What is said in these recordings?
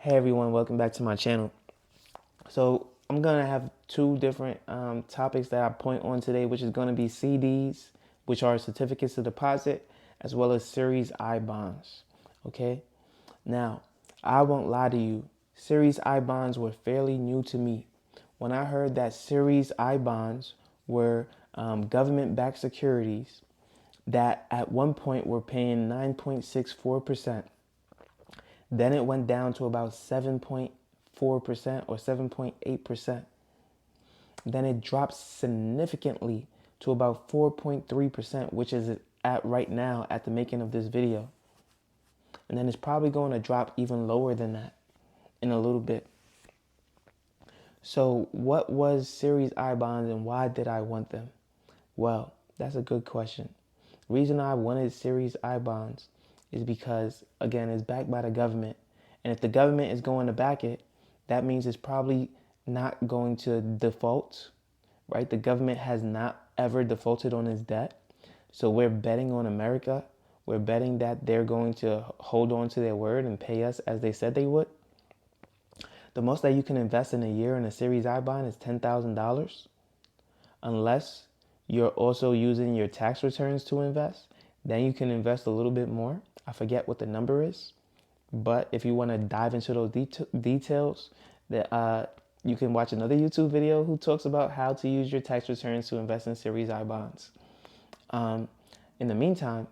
Hey everyone, welcome back to my channel. So I'm gonna have two different topics that I point on today, which is gonna be CDs, which are certificates of deposit, as well as Series I bonds. Okay. Now, I won't lie to you. Series I bonds were fairly new to me. When I heard that Series I bonds were government-backed securities that at one point were paying 9.64%. Then it went down to about 7.4% or 7.8%. Then it dropped significantly to about 4.3%, which is at right now at the making of this video. And then it's probably going to drop even lower than that in a little bit. So what was Series I bonds and why did I want them? Well, that's a good question. The reason I wanted Series I bonds is because, again, it's backed by the government. And if the government is going to back it, that means it's probably not going to default, right? The government has not ever defaulted on its debt. So we're betting on America. We're betting that they're going to hold on to their word and pay us as they said they would. The most that you can invest in a year in a Series I bond is $10,000, unless you're also using your tax returns to invest. Then you can invest a little bit more. I forget what the number is, but if you want to dive into those details, that you can watch another YouTube video who talks about how to use your tax returns to invest in Series I bonds. In the meantime,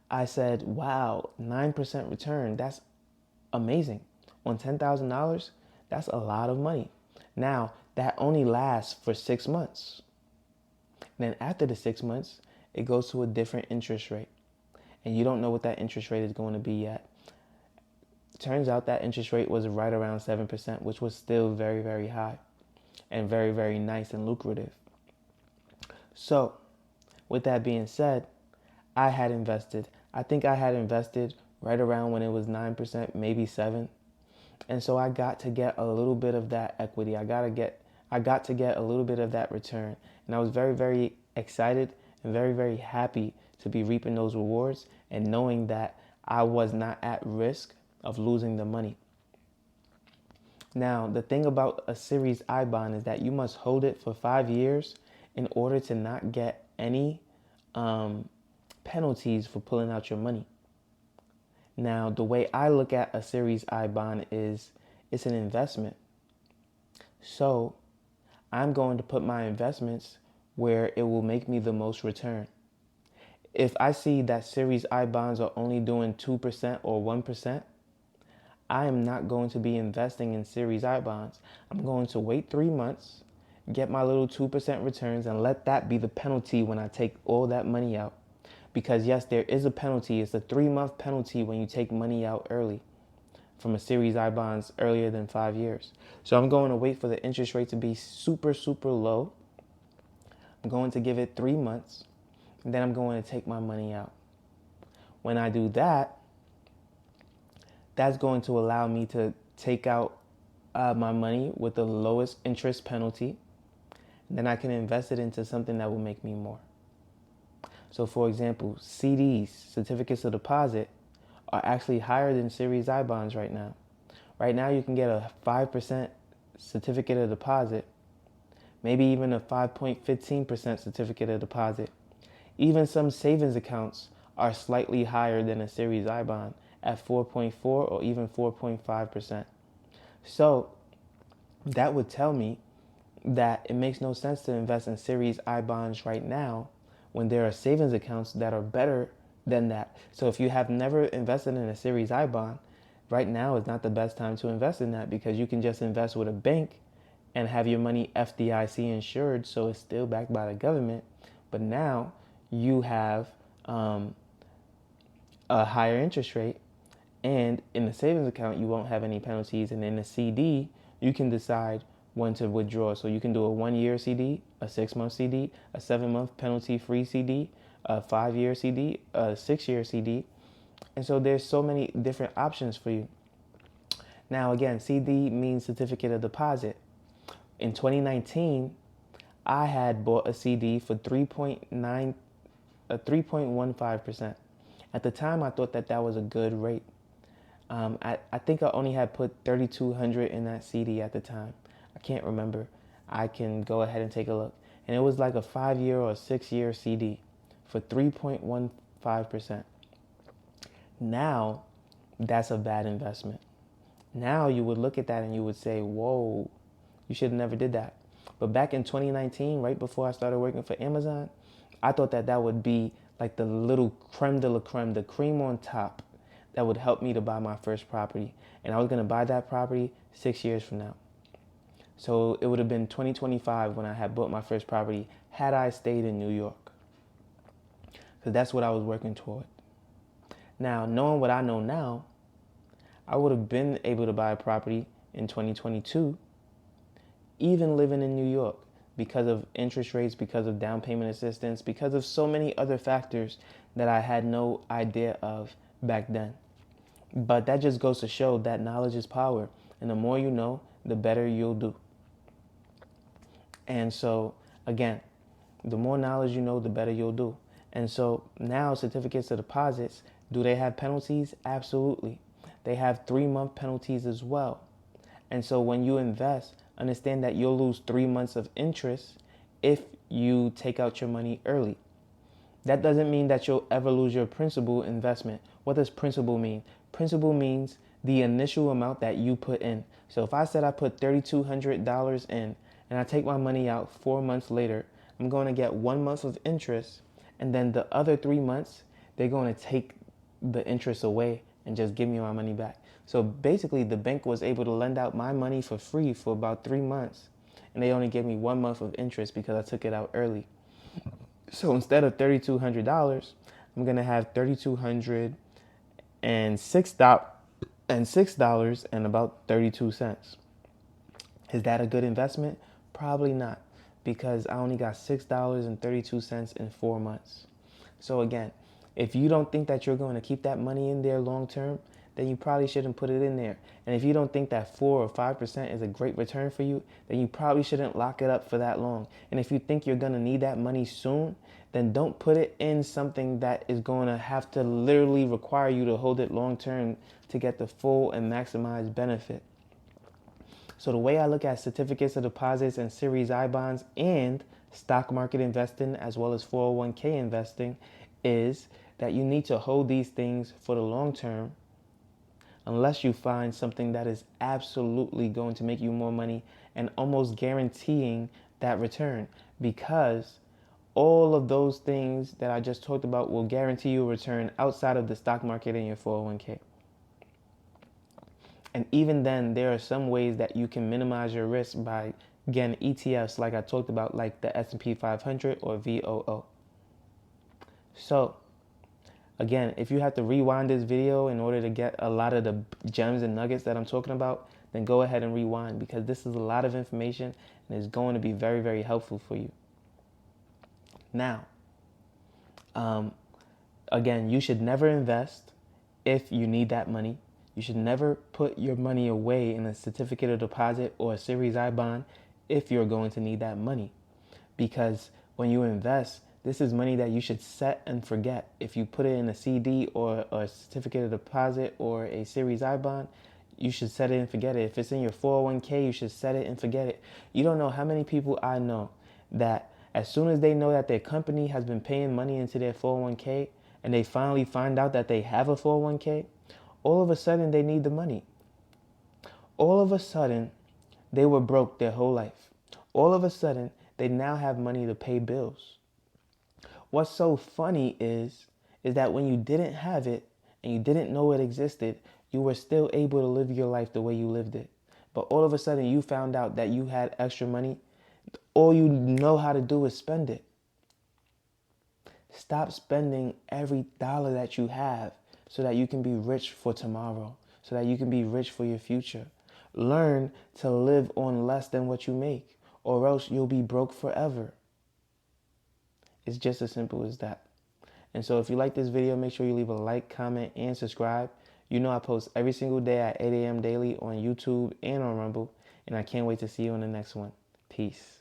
I said, wow, 9% return. That's amazing. On $10,000, that's a lot of money. Now, that only lasts for 6 months. Then after the 6 months, it goes to a different interest rate. And you don't know what that interest rate is going to be yet. Turns out that interest rate was right around 7%, which was still very, very high and very, very nice and lucrative. So, with that being said, I had invested. I think I had invested right around when it was 9%, maybe 7. And so I got to get a little bit of that equity. I got to get a little bit of that return. And I was very, very excited and very, very happy to be reaping those rewards and knowing that I was not at risk of losing the money. Now, the thing about a Series I bond is that you must hold it for 5 years in order to not get any penalties for pulling out your money. Now, the way I look at a Series I bond is it's an investment. So I'm going to put my investments where it will make me the most return. If I see that Series I bonds are only doing 2% or 1%, I am not going to be investing in Series I bonds. I'm going to wait 3 months, get my little 2% returns, and let that be the penalty when I take all that money out. Because yes, there is a penalty. It's a 3-month penalty when you take money out early from a Series I bonds earlier than 5 years. So I'm going to wait for the interest rate to be super, super low. I'm going to give it 3 months, and then I'm going to take my money out. When I do that, that's going to allow me to take out my money with the lowest interest penalty. And then I can invest it into something that will make me more. So for example, CDs, certificates of deposit, are actually higher than Series I bonds right now. Right now you can get a 5% certificate of deposit, maybe even a 5.15% certificate of deposit. Even some savings accounts are slightly higher than a Series I bond at 4.4 or even 4.5%. So that would tell me that it makes no sense to invest in Series I bonds right now when there are savings accounts that are better than that. So if you have never invested in a Series I bond, right now is not the best time to invest in that, because you can just invest with a bank and have your money FDIC insured, so it's still backed by the government. But now you have a higher interest rate, and in the savings account you won't have any penalties, and in the CD you can decide when to withdraw. So you can do a 1-year CD, a 6-month CD, a 7-month penalty-free CD, a 5-year CD, a 6-year CD. And so there's so many different options for you. Now again, CD means certificate of deposit. In 2019, I had bought a CD for 3.15%. At the time, I thought that that was a good rate. I think I only had put 3,200 in that CD at the time. I can't remember. I can go ahead and take a look. And it was like a 5-year or a 6-year CD for 3.15%. Now, that's a bad investment. Now you would look at that and you would say, whoa, you should have never did that. But back in 2019, right before I started working for Amazon, I thought that that would be like the little creme de la creme, the cream on top that would help me to buy my first property. And I was going to buy that property 6 years from now. So it would have been 2025 when I had bought my first property had I stayed in New York. Because that's what I was working toward. Now, knowing what I know now, I would have been able to buy a property in 2022, even living in New York, because of interest rates, because of down payment assistance, because of so many other factors that I had no idea of back then. But that just goes to show that knowledge is power. And the more you know, the better you'll do. And so, again, the more knowledge you know, the better you'll do. And so now certificates of deposits, do they have penalties? Absolutely. They have 3-month penalties as well. And so when you invest, understand that you'll lose 3 months of interest if you take out your money early. That doesn't mean that you'll ever lose your principal investment. What does principal mean? Principal means the initial amount that you put in. So if I said I put $3,200 in and I take my money out 4 months later, I'm going to get 1 month of interest, and then the other 3 months, they're going to take the interest away and just give me my money back. So basically, the bank was able to lend out my money for free for about 3 months, and they only gave me 1 month of interest because I took it out early. So instead of $3,200, I'm gonna have $3,206 and about 32 cents. Is that a good investment? Probably not, because I only got $6.32 in 4 months. So again, if you don't think that you're going to keep that money in there long term, then you probably shouldn't put it in there. And if you don't think that 4 or 5% is a great return for you, then you probably shouldn't lock it up for that long. And if you think you're going to need that money soon, then don't put it in something that is going to have to literally require you to hold it long term to get the full and maximized benefit. So the way I look at certificates of deposits and Series I bonds and stock market investing as well as 401k investing is that you need to hold these things for the long term unless you find something that is absolutely going to make you more money and almost guaranteeing that return, because all of those things that I just talked about will guarantee you a return outside of the stock market and your 401k. And even then, there are some ways that you can minimize your risk by, again, ETFs like I talked about, like the S&P 500 or VOO. So, again, if you have to rewind this video in order to get a lot of the gems and nuggets that I'm talking about, then go ahead and rewind, because this is a lot of information and it's going to be very, very helpful for you. Now, again, you should never invest if you need that money. You should never put your money away in a certificate of deposit or a Series I bond if you're going to need that money. Because when you invest, this is money that you should set and forget. If you put it in a CD or a certificate of deposit or a Series I bond, you should set it and forget it. If it's in your 401k, you should set it and forget it. You don't know how many people I know that as soon as they know that their company has been paying money into their 401k and they finally find out that they have a 401k, all of a sudden they need the money. All of a sudden they were broke their whole life. All of a sudden they now have money to pay bills. What's so funny is that when you didn't have it and you didn't know it existed, you were still able to live your life the way you lived it. But all of a sudden you found out that you had extra money. All you know how to do is spend it. Stop spending every dollar that you have so that you can be rich for tomorrow, so that you can be rich for your future. Learn to live on less than what you make, or else you'll be broke forever. It's just as simple as that. And so if you like this video, make sure you leave a like, comment, and subscribe. You know I post every single day at 8 a.m. daily on YouTube and on Rumble, and I can't wait to see you on the next one. Peace.